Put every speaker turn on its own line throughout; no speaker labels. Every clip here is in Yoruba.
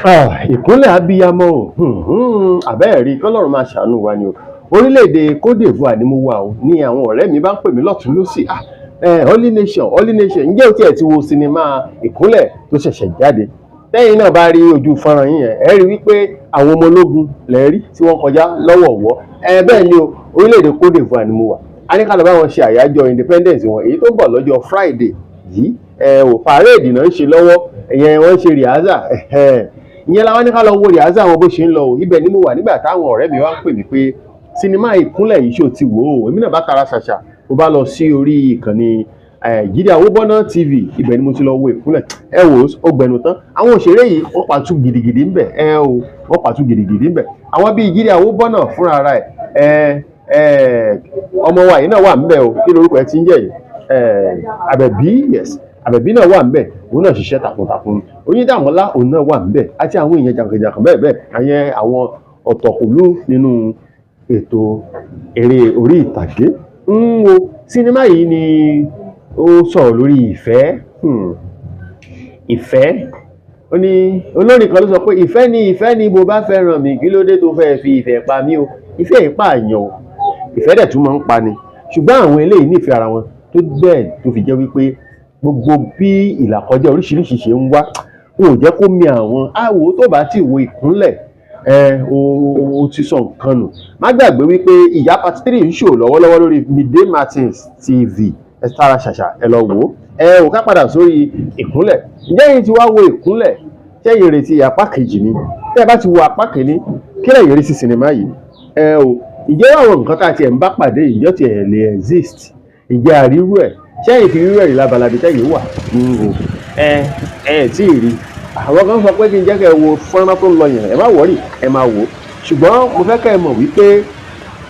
Ìkúnlẹ̀ abiyamọ àbẹ́ẹ̀rí kọ́lọ́run máa ṣàánú wa ni o. Orílẹ̀-èdè Côte d'Ivoire ni mo wà o, ní àwọn ọ̀rẹ́ mi bá ń pè mí lọ́tùn lósì. Holy Nation, Holy Nation, ǹjẹ́ o tiẹ̀ ti wo sinimá ìkúnlẹ̀ tó ṣẹ̀ṣẹ̀ jáde? Tẹ́yìn náà bá rí ojú fọ́nrán yín yẹn, ẹ rí wípé àwọn ọmọ ológun lẹ̀ rí tí wọ́n kọjá lọ́wọ̀ọ̀wọ́. Bẹ́ẹ̀ ni o, orílẹ̀-èdè Côte d'Ivoire ni mo wà. A ní ká lọ bá wọn ṣe àyájọ́ independence wọn, èyí tó ń bọ̀ lọ́jọ́ Friday yìí. Parade náà ń ṣe lọ́wọ́, ìyẹn wọ́n ń ṣe rìhásà. Ìyẹn la wá ní ká lọ wo rìhásà wọn bó ṣe ń lọ o. Ibẹ̀ ni mo wà nígbà táwọn ọ̀rẹ́ mi wá ń pè mí pé sinimá ìkúnlẹ̀ yìí ṣó ti wò ó. Èmi náà bá tara ṣàṣà, mo bá lọ sí orí ìkànnì Jídé Àwòbọ́nà TV. Ibẹ̀ ni mo ti lọ wo ìkúnlẹ̀. Ẹ wò ó gbẹnu tán. Àwọn òṣèré yìí wọ́n pàtó gidigidi ń bẹ̀. Wọ́n pàtó gidigidi ń bẹ̀. Àwọn bíi Jídé Àwòbọ́nà fúnra ara ẹ̀. Ọmọ wa yìí náà wà ń bẹ̀ o. Kí lorúkọ ẹ ti ń jẹ́ yìí? Àbẹ̀bí, yes. Àbẹ̀bí náà wà ń bẹ̀, òun náà ṣiṣẹ́ takuntakun. Oyíndàmọ́lá òun náà wà ń bẹ̀, àti àwọn èèyàn jàǹkànjàǹkàn bẹ́ẹ̀ bẹ́ẹ̀. Àyẹn àwọn ọ̀tọ̀kùlú nínú ètò eré orí ìtàgé. Sinimá yìí ni ó sọ̀rọ̀ lórí ìfẹ́. Ìfẹ́. Ó ní olórin kan ló sọ pé ìfẹ́ ni bó bá fẹ́ràn mi, kí ló dé tó fẹ́ fi ìfẹ́ pa mí o. Ìfẹ́ yìí pààyàn o. Ìfẹ́ dẹ̀ tún máa ń pa ni. Ṣùgbọ́n àwọn eléyìí nífẹ̀ẹ́ ara wọn tó bẹ́ẹ̀ tó fi jẹ́ wípé gbogbo bí ìlàkọjá oríṣiríṣi ṣe ń wá, wọn ò jẹ́ kó mi àwọn. Àwò tó bá ti wo ìkúnlẹ̀, o ti sọ nǹkan nù. Má gbàgbé wípé Ìyá Part 3 ń ṣò lọ́wọ́lọ́wọ́ lórí Midday Martins TV. Ẹ tara ṣàṣà, ẹ lọ wò ó. Ò ká padà sórí ìkúnlẹ̀. Ǹjẹ́ yín ti wá wo ìkúnlẹ̀? Ṣẹ́yìn retí apá kejì ni? Tẹ́ ẹ bá ti wo apá kìíní, kí lẹ̀yin rí sí sinimá yìí? Ǹjẹ́ àwọn nǹkan tá a tiẹ̀ ń bá pàdé yìí yóò tiẹ̀ lè exist? Ǹjẹ́ àrírú ẹ̀? Ṣẹ́yìn fi rírú ẹ̀rí lábalábí tẹ́yìn wà? Tí ì rí. Àwọn kan sọ pé kí n jẹ́ kẹ́ ẹ wo fọ́nrán tó ń lọ yẹn, ẹ má wọ́rì, ẹ máa wò ó. Ṣùgbọ́n mo fẹ́ kẹ́ ẹ mọ̀ wípé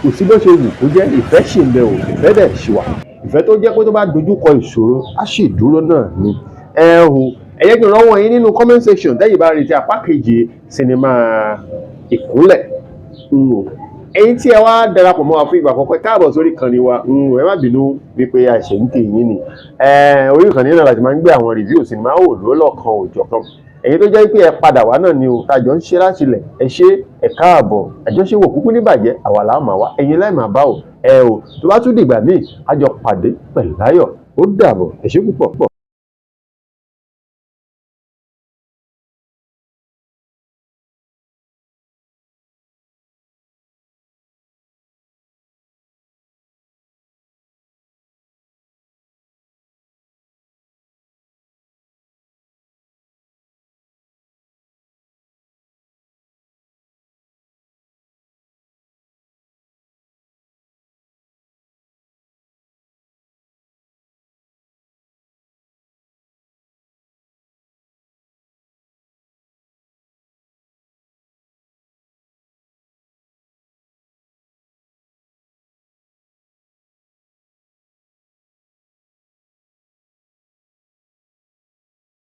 kò sí bó ṣe wù kó jẹ́, ìfẹ́ ṣì ń bẹ o, ìfẹ́ dẹ̀ ṣì wà. Ìfẹ́ tó jẹ́ pé tó bá dojú kọ ìṣòro, á sì dúró náà ni. Ẹ jẹ́ kí n rọ́wọ́ yín nínú comment section tẹ́yìn bá retí apá kejì sinimá ìkúnlẹ̀. Ẹ̀yin tí ẹ wá darapọ̀ mọ́ wa fún ìgbà àkọ́kọ́, káàbọ̀ sórí ìkànnì wa. Ẹ má bínú wípé àìṣe ń tè yín ni. Orí ìkànnì náà láti máa ń gbé àwọn review sinimá wò lọ́lọ́kan òjọ̀kan. Ẹ̀yin tó jẹ́ pé ẹ padà wá náà ni o, tàjọ ń ṣe láti ilẹ̀. Ẹ ṣé, ẹ káàbọ̀. Àjọṣe wò kúkú ní bàjẹ́, àwa là máa wá. Ẹ̀yin láì máa bá o. Tó bá tún dìgbà míì, a jọ pàdé pẹ̀lú láyọ̀. Ó dàbọ̀. Ẹ ṣé púpọ̀.